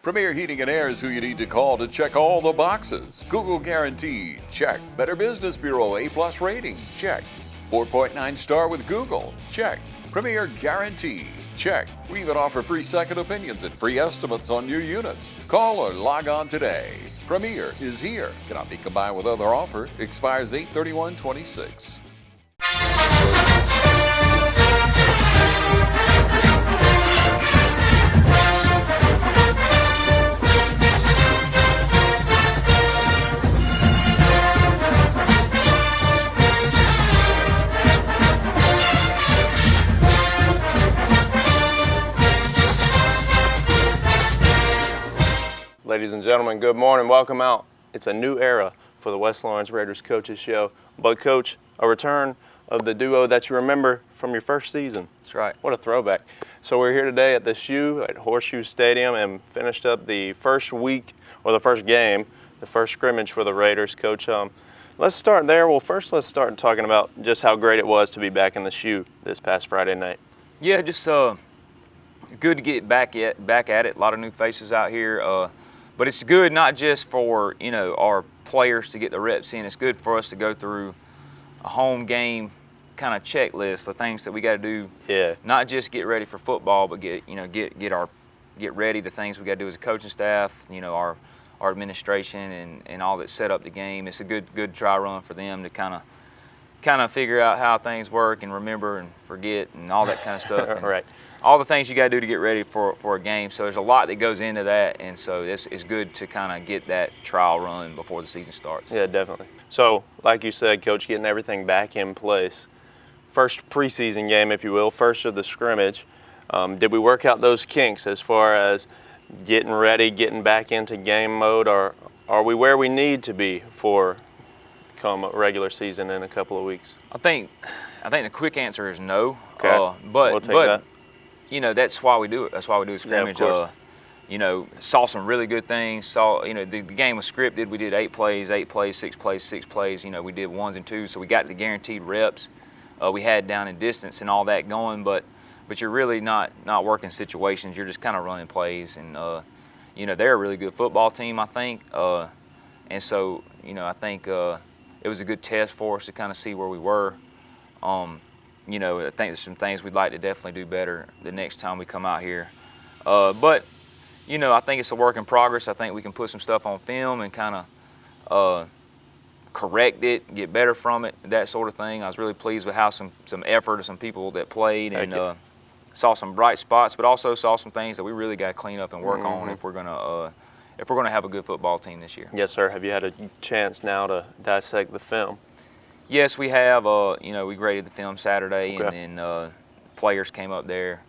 Premier Heating and Air is who you need to call to check all the boxes. Google Guarantee, check. Better Business Bureau A+ rating, check. 4.9 star with Google, check. Premier Guarantee, check. We even offer free second opinions and free estimates on new units. Call or log on today. Premier is here. Cannot be combined with other offer. Expires 8/31/26. Ladies and gentlemen, good morning. Welcome out. It's a new era for the West Lawrence Raiders Coaches Show. But, Coach, a return of the duo that you remember from your first season. That's right. What a throwback. So we're here today at the Shoe at Horseshoe Stadium and finished up the first week, or the first game, the first scrimmage for the Raiders. Coach, let's start there. Well, first let's start talking about just how great it was to be back in the Shoe this past Friday night. Yeah, just good to get back at it. A lot of new faces out here. But it's good not just for, our players to get the reps in. It's good for us to go through a home game kind of checklist, the things that we got to do. Yeah. Not just get ready for football, but get ready, the things we got to do as a coaching staff, our administration and all that set up the game. It's a good try run for them to kind of figure out how things work and remember and forget and all that kind of stuff. And right. All the things you got to do to get ready for a game. So there's a lot that goes into that, and so it's good to kind of get that trial run before the season starts. Yeah, definitely. So, like you said, Coach, getting everything back in place. First preseason game, if you will, first of the scrimmage. Did we work out those kinks as far as getting ready, getting back into game mode, or are we where we need to be for come regular season in a couple of weeks? I think the quick answer is no. Okay. We'll take that. That's why we do it. That's why we do scrimmage. Yeah, of course. Saw some really good things. The game was scripted. We did 8 plays, 6 plays. We did 1s and 2s, so we got the guaranteed reps. We had down and distance and all that going, but you're really not working situations. You're just kind of running plays, and they're a really good football team, I think. And so I think it was a good test for us to kind of see where we were. I think there's some things we'd like to definitely do better the next time we come out here. But I think it's a work in progress. I think we can put some stuff on film and kind of correct it, get better from it, that sort of thing. I was really pleased with how some effort of some people that played and saw some bright spots, but also saw some things that we really got to clean up and work on if we're gonna have a good football team this year. Yes, sir. Have you had a chance now to dissect the film? Yes, we have. We graded the film Saturday, Okay. and then players came up there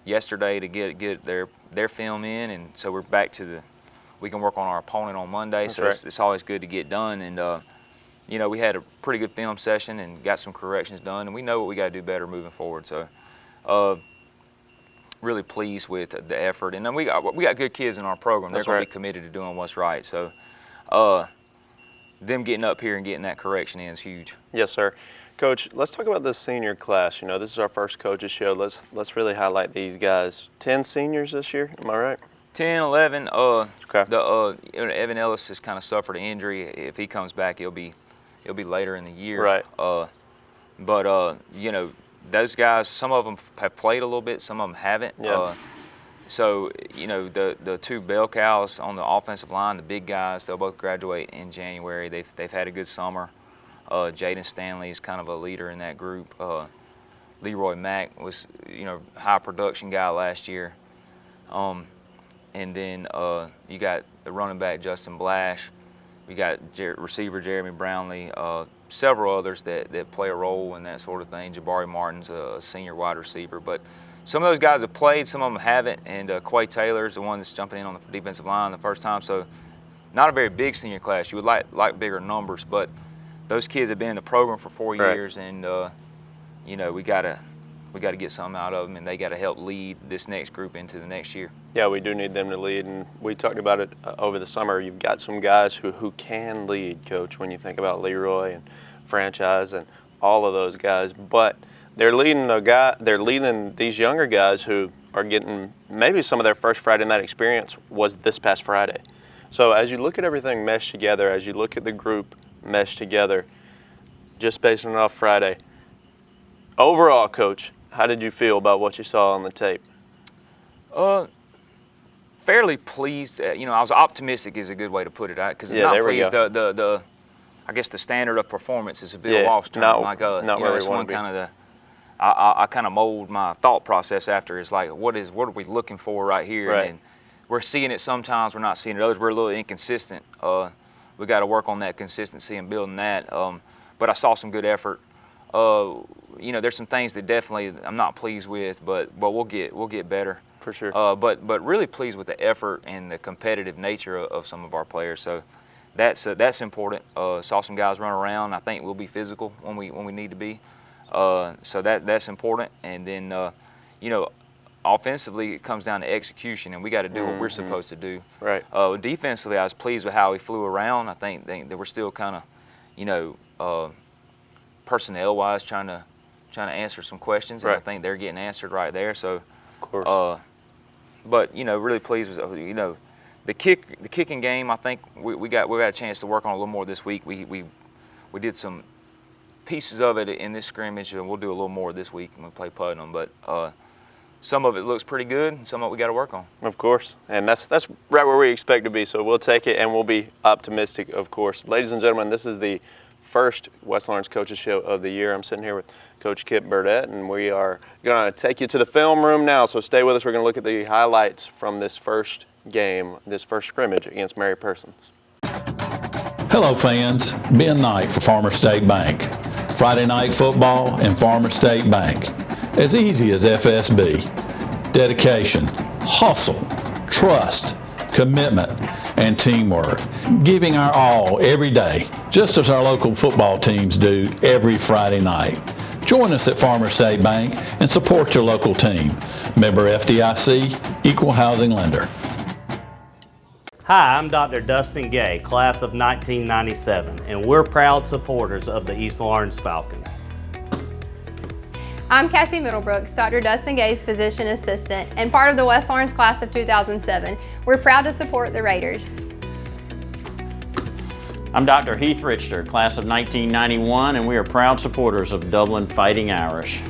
yesterday to get their film in, and so we're back to we can work on our opponent on Monday. That's so right. it's always good to get done, and we had a pretty good film session and got some corrections done, and we know what we got to do better moving forward. So really pleased with the effort, and then we got good kids in our program. They're going to be committed to doing what's right. So. Them getting up here and getting that correction in is huge. Yes, sir. Coach, let's talk about this senior class. This is our first coaches show. Let's really highlight these guys. 10 seniors this year, am I right? 10, 11. Okay. Evan Ellis has kind of suffered an injury. If he comes back, he'll be later in the year. Right. But those guys, some of them have played a little bit, some of them haven't. Yeah. So, the 2 bell cows on the offensive line, the big guys, they'll both graduate in January. They've had a good summer. Jaden Stanley is kind of a leader in that group. Leroy Mack was, high production guy last year. And then you got the running back Justin Blash. We got receiver Jeremy Brownlee. Several others that play a role in that sort of thing. Jabari Martin's a senior wide receiver, but. Some of those guys have played, some of them haven't, and Quay Taylor's the one that's jumping in on the defensive line the first time. So not a very big senior class. You would like bigger numbers, but those kids have been in the program for 4 years, and we got to get something out of them, and they got to help lead this next group into the next year. Yeah, we do need them to lead, and we talked about it over the summer. You've got some guys who can lead, Coach, when you think about Leroy and Franchise and all of those guys, but they're leading these younger guys who are getting maybe some of their first Friday night experience was this past Friday. So as you look at everything meshed together, as you look at the group meshed together, just based on off Friday, overall, Coach, how did you feel about what you saw on the tape? Fairly pleased. I was optimistic is a good way to put it, because Yeah, not there we pleased. go. I guess the standard of performance is a bit lost term. not Like where we that's wanna one be. kind of I kind of mold my thought process after. It's like what are we looking for right here? Right. And we're seeing it sometimes, we're not seeing it others. We're a little inconsistent. We got to work on that consistency and building that. But I saw some good effort. There's some things that definitely I'm not pleased with, but we'll get better. For sure. But really pleased with the effort and the competitive nature of some of our players. So that's important. Saw some guys run around. I think we'll be physical when we need to be. So that's important. And then offensively it comes down to execution, and we got to do what we're supposed to do. Right. Defensively, I was pleased with how we flew around. I think that we're still kind of personnel-wise trying to answer some questions, and I think they're getting answered right there. So. Of course. But really pleased with the kicking game. I think we got a chance to work on a little more this week. We did some pieces of it in this scrimmage, and we'll do a little more this week when we play Putnam. But some of it looks pretty good, and some of it we got to work on. Of course, and that's right where we expect to be. So we'll take it, and we'll be optimistic, of course. Ladies and gentlemen, this is the first West Lawrence Coaches Show of the year. I'm sitting here with Coach Kip Burdett, and we are going to take you to the film room now, so stay with us. We're going to look at the highlights from this first game, this first scrimmage against Mary Persons. Hello fans, Ben Knight for Farmer State Bank. Friday night football and Farmer State Bank. As easy as FSB. Dedication, hustle, trust, commitment, and teamwork. Giving our all every day, just as our local football teams do every Friday night. Join us at Farmer State Bank and support your local team. Member FDIC, Equal Housing Lender. Hi, I'm Dr. Dustin Gay, class of 1997, and we're proud supporters of the East Lawrence Falcons. I'm Cassie Middlebrooks, Dr. Dustin Gay's physician assistant, and part of the West Lawrence class of 2007. We're proud to support the Raiders. I'm Dr. Heath Richter, class of 1991, and we are proud supporters of Dublin Fighting Irish.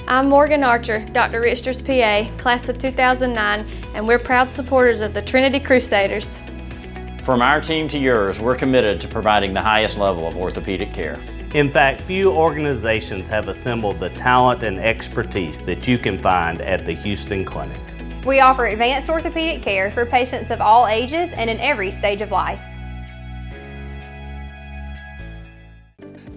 I'm Morgan Archer, Dr. Richter's PA, class of 2009, and we're proud supporters of the Trinity Crusaders. From our team to yours, we're committed to providing the highest level of orthopedic care. In fact, few organizations have assembled the talent and expertise that you can find at the Houston Clinic. We offer advanced orthopedic care for patients of all ages and in every stage of life.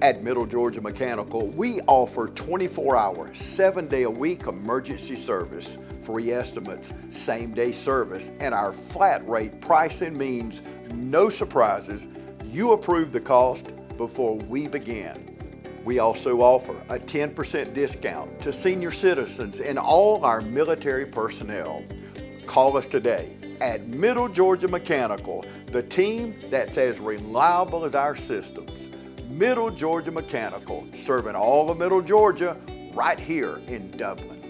At Middle Georgia Mechanical, we offer 24-hour, 7-day-a-week emergency service, free estimates, same-day service, and our flat rate pricing means no surprises. You approve the cost before we begin. We also offer a 10% discount to senior citizens and all our military personnel. Call us today at Middle Georgia Mechanical, the team that's as reliable as our systems. Middle Georgia Mechanical, serving all of Middle Georgia right here in Dublin.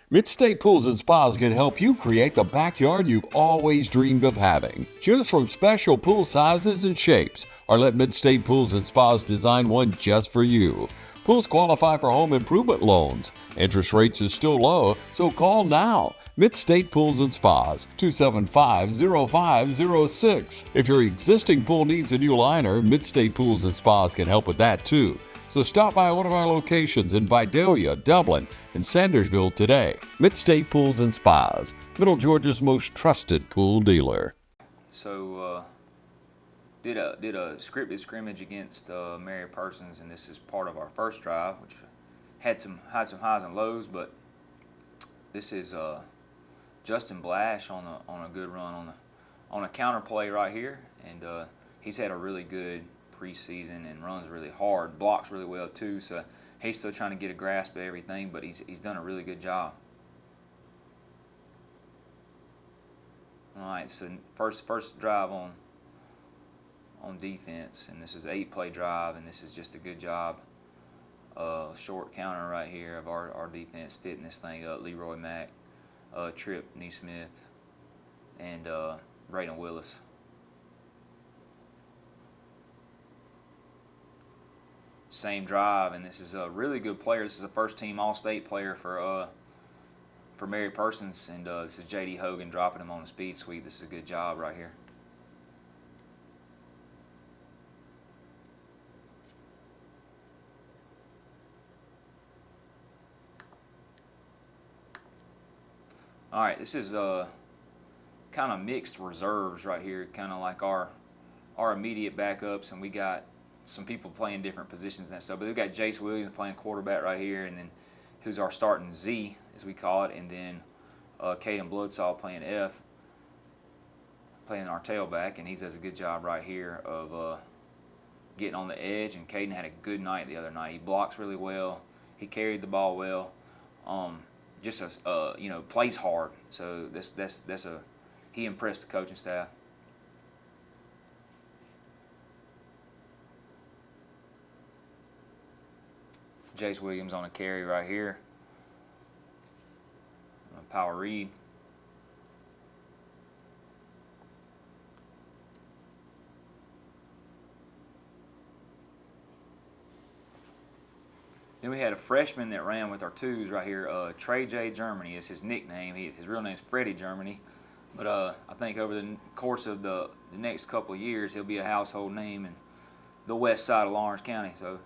Mid-State Pools and Spas can help you create the backyard you've always dreamed of having. Choose from special pool sizes and shapes, or let Mid-State Pools and Spas design one just for you. Pools qualify for home improvement loans. Interest rates are still low, so call now. Mid-State Pools and Spas, 275-0506. If your existing pool needs a new liner, Mid-State Pools and Spas can help with that too. So stop by one of our locations in Vidalia, Dublin, and Sandersville today. Mid-State Pools and Spas, Middle Georgia's most trusted pool dealer. So did a scripted scrimmage against Mary Persons, and this is part of our first drive, which had some highs and lows. But this is Justin Blash on a good run on a counter play right here, and he's had a really good preseason and runs really hard, blocks really well too. So he's still trying to get a grasp of everything, but he's done a really good job. All right, so first drive on defense, and this is an 8-play drive, and this is just a good job Short counter right here of our defense fitting this thing up. Leroy Mack, Tripp Neesmith, and Braden Willis. Same drive, and this is a really good player. This is a first-team All-State player for Mary Persons, and this is J.D. Hogan dropping him on the speed sweep. This is a good job right here. All right, this is kind of mixed reserves right here, kind of like our immediate backups, and we got some people playing different positions and that stuff. But we've got Jace Williams playing quarterback right here, and then who's our starting Z, as we call it, and then Caden Bloodsaw playing F, playing our tailback, and he does a good job right here of getting on the edge. And Caden had a good night the other night. He blocks really well. He carried the ball well. Just plays hard. So he impressed the coaching staff. Jace Williams on a carry right here. Power read. Then we had a freshman that ran with our twos right here. Trey J. Germany is his nickname. His real name is Freddie Germany. But I think over the course of the next couple of years, he'll be a household name in the west side of Lawrence County. So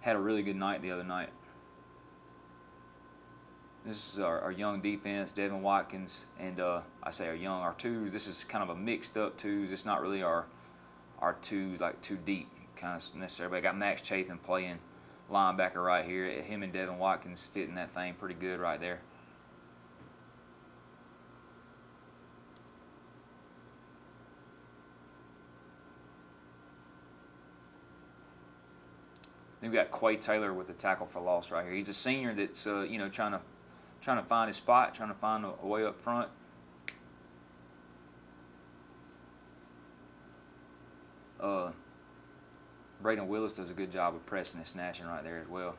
had a really good night the other night. This is our young defense, Devin Watkins, and I say our twos. This is kind of a mixed up twos. It's not really our twos, like too deep kind of necessarily. But I got Max Chafin playing linebacker right here. Him and Devin Watkins fitting that thing pretty good right there. Then we got Quay Taylor with the tackle for loss right here. He's a senior that's trying to find his spot, trying to find a way up front. Braden Willis does a good job of pressing and snatching right there as well.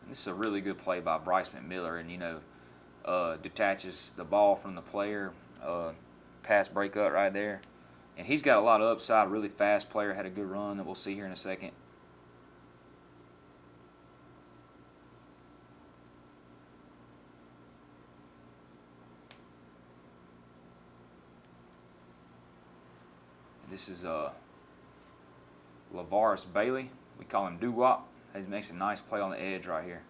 And this is a really good play by Bryce McMiller, and detaches the ball from the player, pass breakup right there. And he's got a lot of upside, really fast player, had a good run that we'll see here in a second. This is Lavaris Bailey. We call him Doo-Wop. He makes a nice play on the edge right here.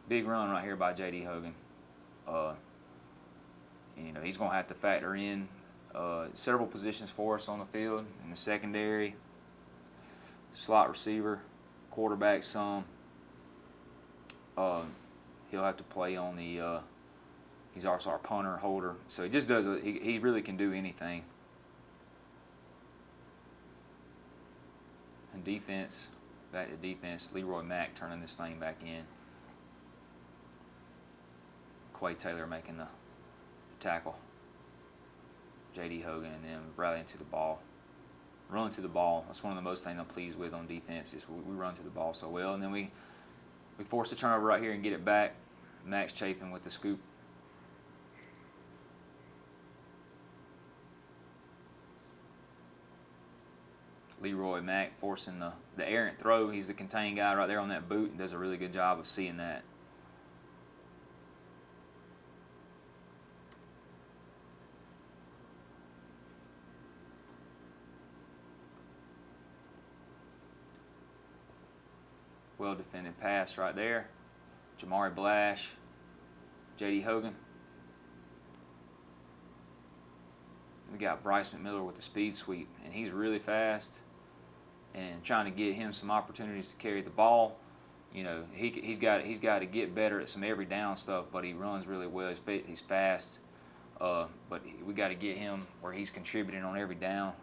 Big run right here by J.D. Hogan. He's going to have to factor in several positions for us on the field. In the secondary, slot receiver, quarterback some. He'll have to play on the he's also our punter, holder. So he just does, he really can do anything. And defense, back to defense, Leroy Mack turning this thing back in. Quay Taylor making the tackle. J.D. Hogan and them rallying to the ball. Run to the ball. That's one of the most things I'm pleased with on defense is we run to the ball so well. And then we force the turnover right here and get it back. Max Chafin with the scoop. Leroy Mack forcing the errant throw. He's the contained guy right there on that boot and does a really good job of seeing that. Well defended pass right there. Jamari Blash, J.D. Hogan. We got Bryce McMiller with the speed sweep, and he's really fast. And trying to get him some opportunities to carry the ball. He's got to get better at some every down stuff, but he runs really well. He's fast, but we got to get him where he's contributing on every down.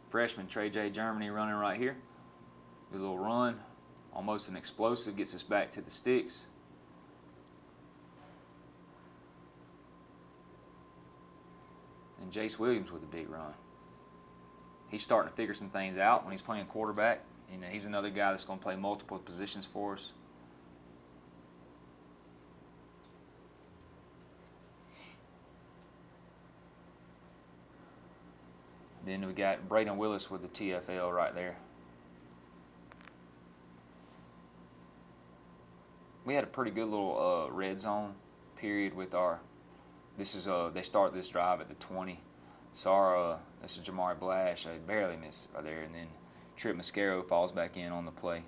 Freshman Trey J. Germany running right here. Good little run, almost an explosive, gets us back to the sticks. And Jace Williams with a big run. He's starting to figure some things out when he's playing quarterback. You know, he's another guy that's going to play multiple positions for us. Then we got Braden Willis with the TFL right there. We had a pretty good little red zone period with our. This is they start this drive at the 20. So our this is Jamari Blash. They barely missed right there, and then Trip Mascaro falls back in on the play.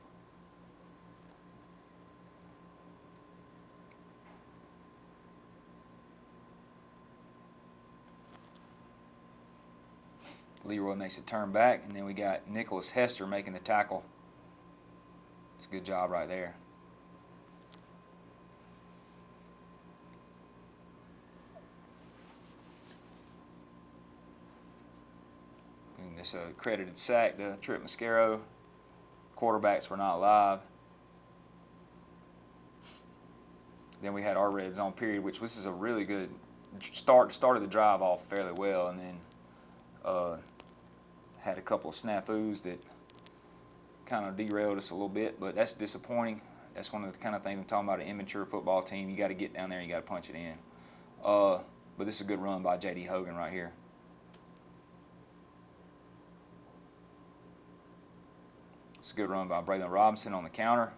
Leroy makes a turn back, and then we got Nicholas Hester making the tackle. It's a good job right there. And this credited sack to Trip Mascaro. Quarterbacks were not live. Then we had our red zone period, which this is a really good start. Started the drive off fairly well, and then had a couple of snafus that kind of derailed us a little bit, but that's disappointing. That's one of the kind of things I'm talking about, an immature football team. You got to get down there and you got to punch it in. But this is a good run by J.D. Hogan right here. It's a good run by Braylon Robinson on the counter.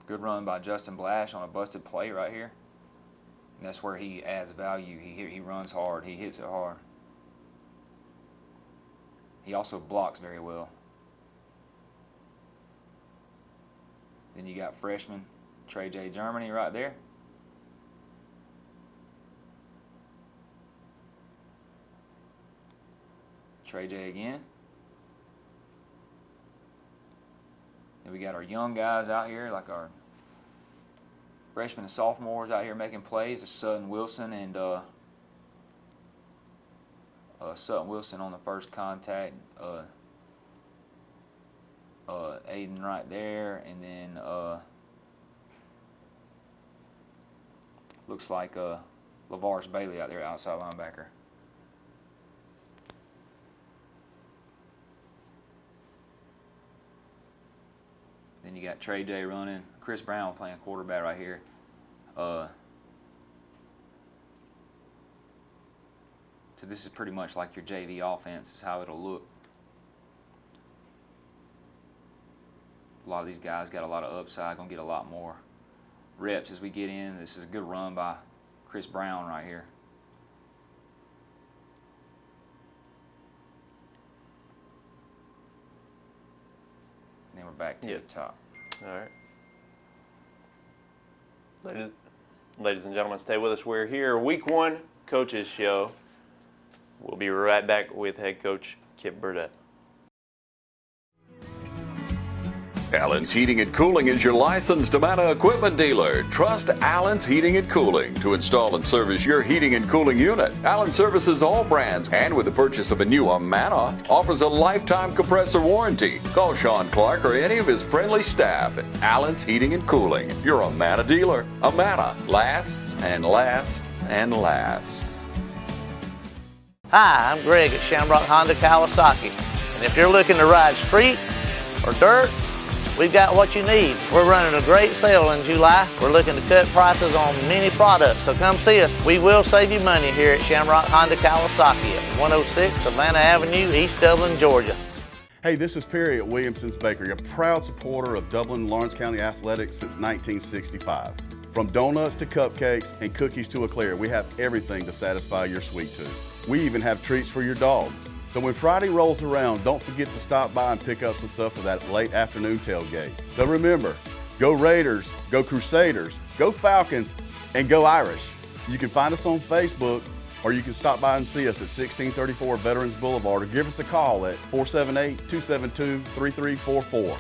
Good run by Justin Blash on a busted play right here. And that's where he adds value. He runs hard. He hits it hard. He also blocks very well. Then you got freshman Trey J. Germany right there. Trey J again. Then we got our young guys out here, like our freshmen and sophomores out here making plays. It's Sutton Wilson and Sutton Wilson on the first contact. Aiden right there, and then looks like LaVar's Bailey out there, outside linebacker. Then you got Trey J running, Chris Brown playing quarterback right here. So this is pretty much like your JV offense is how it'll look. A lot of these guys got a lot of upside, gonna get a lot more reps as we get in. This is a good run by Chris Brown right here. Then we're back to the top. All right. Ladies and gentlemen, stay with us. We're here, Week 1 Coaches Show. We'll be right back with head coach Kip Burdett. Allen's Heating and Cooling is your licensed Amana equipment dealer. Trust Allen's Heating and Cooling to install and service your heating and cooling unit. Allen services all brands, and with the purchase of a new Amana, offers a lifetime compressor warranty. Call Sean Clark or any of his friendly staff at Allen's Heating and Cooling, your Amana dealer. Amana lasts and lasts and lasts. Hi, I'm Greg at Shamrock Honda Kawasaki, and if you're looking to ride street or dirt, we've got what you need. We're running a great sale in July. We're looking to cut prices on many products, so come see us. We will save you money here at Shamrock Honda Kawasaki at 106 Savannah Avenue, East Dublin, Georgia. Hey, this is Perry at Williamson's Bakery, a proud supporter of Dublin and Lawrence County athletics since 1965. From donuts to cupcakes and cookies to eclair, we have everything to satisfy your sweet tooth. We even have treats for your dogs. So when Friday rolls around, don't forget to stop by and pick up some stuff for that late afternoon tailgate. So remember, go Raiders, go Crusaders, go Falcons, and go Irish. You can find us on Facebook, or you can stop by and see us at 1634 Veterans Boulevard, or give us a call at 478-272-3344.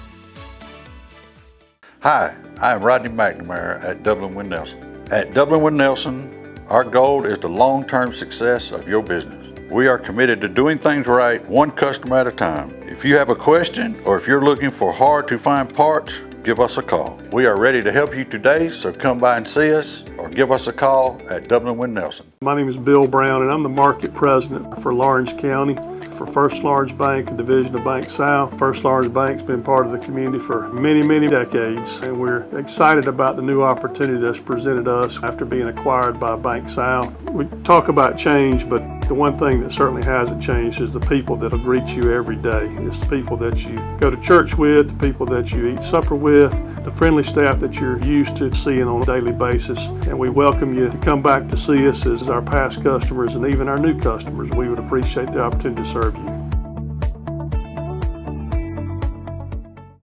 Hi, I'm Rodney McNamara at Dublin Wind Nelson. At Dublin Wind Nelson, our goal is the long-term success of your business. We are committed to doing things right, one customer at a time. If you have a question or if you're looking for hard-to-find parts, give us a call. We are ready to help you today, so come by and see us or give us a call at Dublin Wynn Nelson. My name is Bill Brown, and I'm the market president for Lawrence County for First Large Bank, a division of Bank South. First Large Bank's been part of the community for many, many decades, and we're excited about the new opportunity that's presented us after being acquired by Bank South. We talk about change, but the one thing that certainly hasn't changed is the people that'll greet you every day. It's the people that you go to church with, the people that you eat supper with, the friendly staff that you're used to seeing on a daily basis. And we welcome you to come back to see us as our past customers and even our new customers. We would appreciate the opportunity to serve you.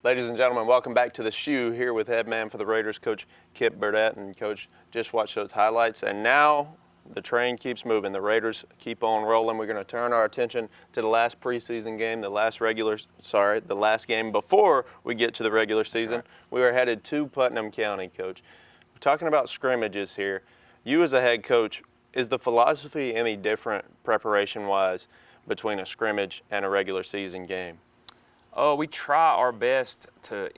Ladies and gentlemen, welcome back to The Shoe, here with head man for the Raiders, Coach Kip Burdett. And Coach, just watched those highlights, and now the train keeps moving. The Raiders keep on rolling. We're going to turn our attention to the last preseason game, the last game before we get to the regular season. Right. We are headed to Putnam County, Coach. We're talking about scrimmages here. You as a head coach, is the philosophy any different preparation-wise between a scrimmage and a regular season game? We try our best to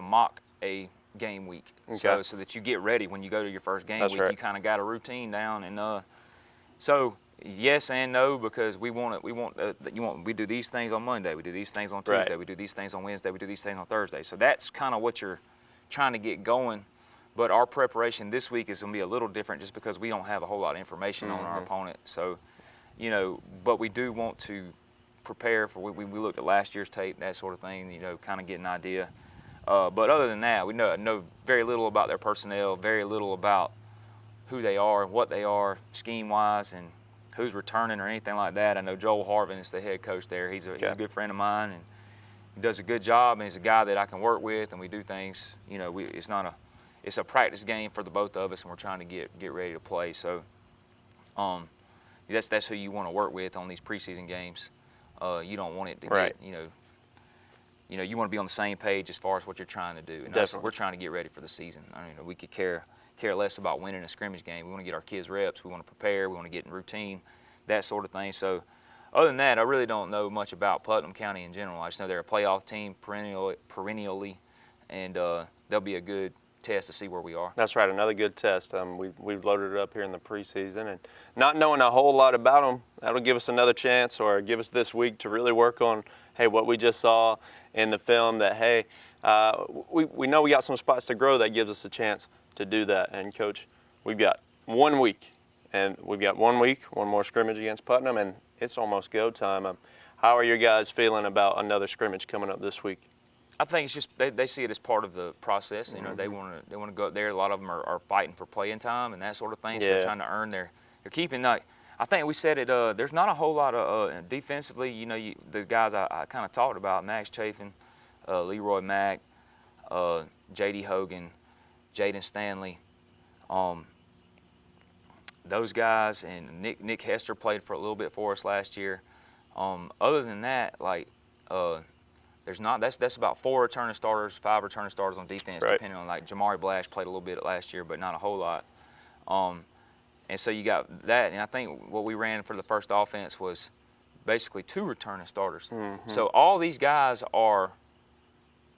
mock a game week, okay, so that you get ready when you go to your first game week. Right. You kind of got a routine down, and so yes and no, because we do these things on Monday, we do these things on Tuesday, right, we do these things on Wednesday, we do these things on Thursday. So that's kind of what you're trying to get going. But our preparation this week is going to be a little different just because we don't have a whole lot of information on our opponent. So, but we do want to prepare for. We looked at last year's tape, that sort of thing. Kind of get an idea. But other than that, we know very little about their personnel, very little about who they are, what they are, scheme-wise, and who's returning or anything like that. I know Joel Harvin is the head coach there. He's a good friend of mine, and he does a good job, and he's a guy that I can work with, and we do things. It's a practice game for the both of us, and we're trying to get ready to play. So that's who you want to work with on these preseason games. You don't want it to get, you want to be on the same page as far as what you're trying to do. And we're trying to get ready for the season. We could care less about winning a scrimmage game. We want to get our kids reps. We want to prepare. We want to get in routine, that sort of thing. So other than that, I really don't know much about Putnam County in general. I just know they're a playoff team perennially, and they'll be a good test to see where we are. That's right, another good test. We've loaded it up here in the preseason, and not knowing a whole lot about them, that'll give us another chance, or give us this week to really work on, hey, what we just saw in the film, that, hey, we know we got some spots to grow. That gives us a chance to do that. And Coach, we've got 1 week, and we've got 1 week, one more scrimmage against Putnam, and it's almost go time. How are you guys feeling about another scrimmage coming up this week? I think it's just they see it as part of the process. They want to go up there. A lot of them are fighting for playing time and that sort of thing. So they're trying to earn they're keeping. I think we said it. There's not a whole lot of defensively. The guys I kind of talked about: Max Chafin, Leroy Mack, J.D. Hogan, Jaden Stanley. Those guys, and Nick Hester played for a little bit for us last year. Other than that, there's not. That's about 4 returning starters, 5 returning starters on defense, depending on, Jamari Blash played a little bit last year, but not a whole lot. And so you got that, and I think what we ran for the first offense was basically 2 returning starters. So all these guys are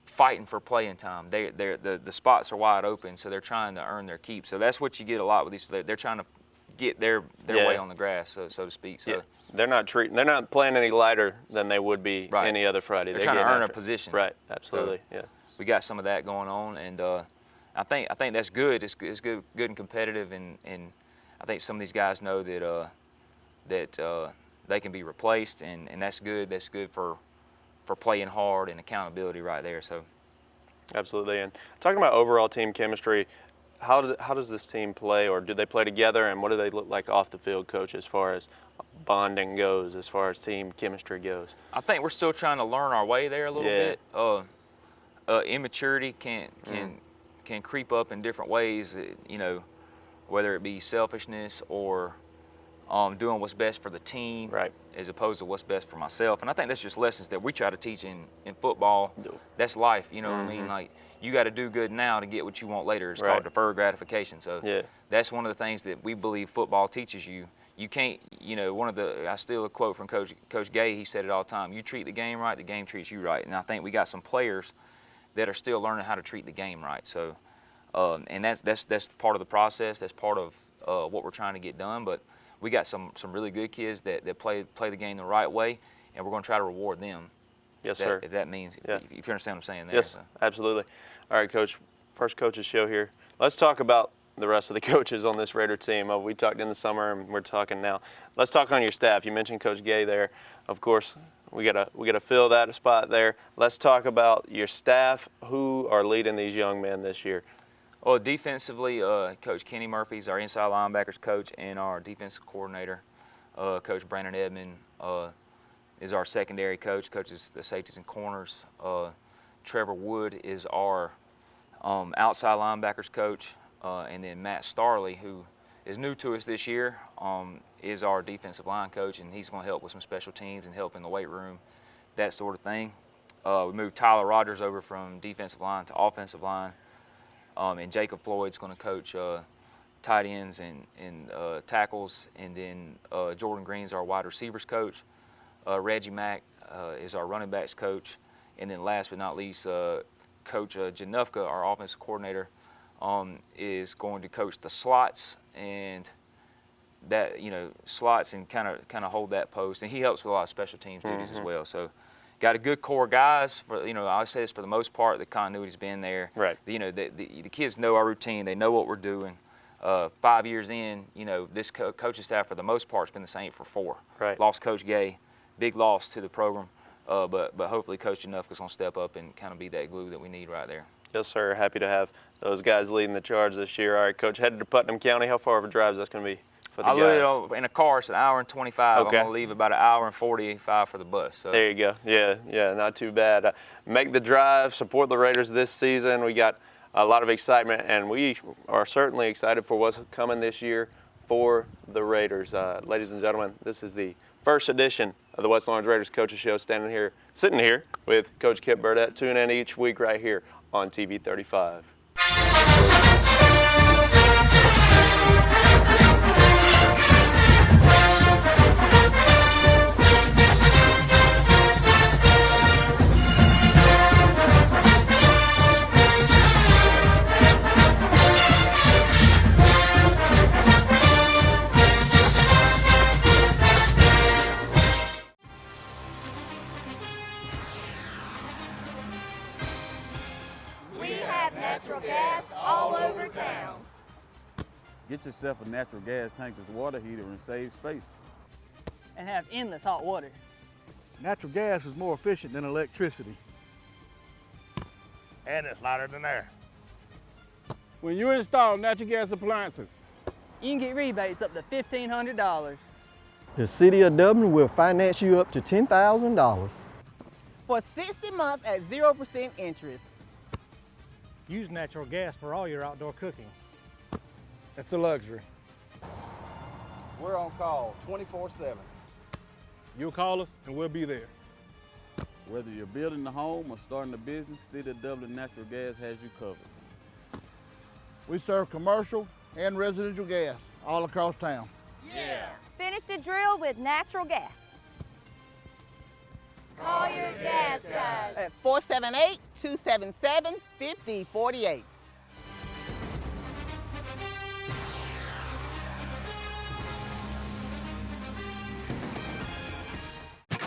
fighting for playing time. The spots are wide open, so they're trying to earn their keep. So that's what you get a lot with these. They're trying to get their way on the grass, so to speak. So. Yeah. They're not playing any lighter than they would be any other Friday. They're trying to earn a position. Right, absolutely. So we got some of that going on, and I think that's good. It's good and competitive, and I think some of these guys know that they can be replaced, and that's good. That's good for playing hard and accountability right there. So absolutely. And talking about overall team chemistry, how does this team play, or do they play together, and what do they look like off the field, Coach, as far as bonding goes, as far as team chemistry goes? I think we're still trying to learn our way there a little bit. Immaturity can creep up in different ways, whether it be selfishness or doing what's best for the team, as opposed to what's best for myself. And I think that's just lessons that we try to teach in football. That's life, what I mean? You got to do good now to get what you want later. It's called deferred gratification. So that's one of the things that we believe football teaches you. You can't, I steal a quote from Coach Gay. He said it all the time: you treat the game right, the game treats you right. And I think we got some players that are still learning how to treat the game right. So, and that's part of the process. That's part of what we're trying to get done. But we got some really good kids that play the game the right way, and we're going to try to reward them. Yes, sir. If that means, if you understand what I'm saying there. Yes, so. Absolutely. All right, Coach, first coaches show here. Let's talk about the rest of the coaches on this Raider team. We talked in the summer, and we're talking now. Let's talk on your staff. You mentioned Coach Gay there. Of course, we gotta fill that spot there. Let's talk about your staff. Who are leading these young men this year? Well, defensively, Coach Kenny Murphy's our inside linebackers coach, and our defensive coordinator, Coach Brandon Edmond, is our secondary coach, coaches the safeties and corners. Trevor Wood is our outside linebackers coach, and then Matt Starley, who is new to us this year, is our defensive line coach, and he's going to help with some special teams and help in the weight room, that sort of thing. We moved Tyler Rogers over from defensive line to offensive line, and Jacob Floyd's going to coach tight ends and tackles, and then Jordan Green's our wide receivers coach. Reggie Mack is our running backs coach, and then last but not least, Coach Janufka, our offensive coordinator, is going to coach the slots and that slots and kind of hold that post, and he helps with a lot of special teams duties as well. So, got a good core of guys. For I would say this for the most part, the continuity's been there. Right. The kids know our routine. They know what we're doing. 5 years in, this coaching staff for the most part has been the same for 4. Right. Lost Coach Gay. Big loss to the program, but hopefully Coach Janufka's going to step up and kind of be that glue that we need right there. Yes, sir. Happy to have those guys leading the charge this year. All right, Coach, headed to Putnam County. How far of a drive is that going to be for the guys? I live in a car. It's an hour and 25. Okay. I'm going to leave about an hour and 45 for the bus. So. There you go. Yeah, not too bad. Make the drive, support the Raiders this season. We got a lot of excitement, and we are certainly excited for what's coming this year for the Raiders. Ladies and gentlemen, this is the first edition of the West Orange Raiders Coaches Show, sitting here with Coach Kip Burdett. Tune in each week right here on TV 35. Get yourself a natural gas tankless water heater and save space. And have endless hot water. Natural gas is more efficient than electricity. And it's lighter than air. When you install natural gas appliances, you can get rebates up to $1,500. The City of Dublin will finance you up to $10,000. For 60 months at 0% interest. Use natural gas for all your outdoor cooking. It's a luxury. We're on call 24/7. You'll call us and we'll be there. Whether you're building a home or starting a business, City of Dublin Natural Gas has you covered. We serve commercial and residential gas all across town. Yeah! Finish the drill with natural gas. Call your gas guys at 478-277-5048.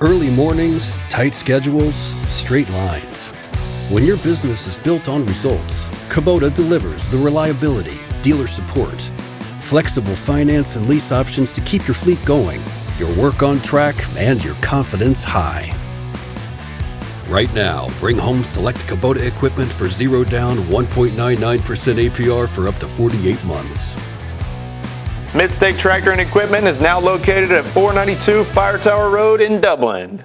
Early mornings, tight schedules, straight lines. When your business is built on results, Kubota delivers the reliability, dealer support, flexible finance and lease options to keep your fleet going, your work on track, and your confidence high. Right now, bring home select Kubota equipment for 0 down, 1.99% APR for up to 48 months. Mid-State Tractor and Equipment is now located at 492 Fire Tower Road in Dublin.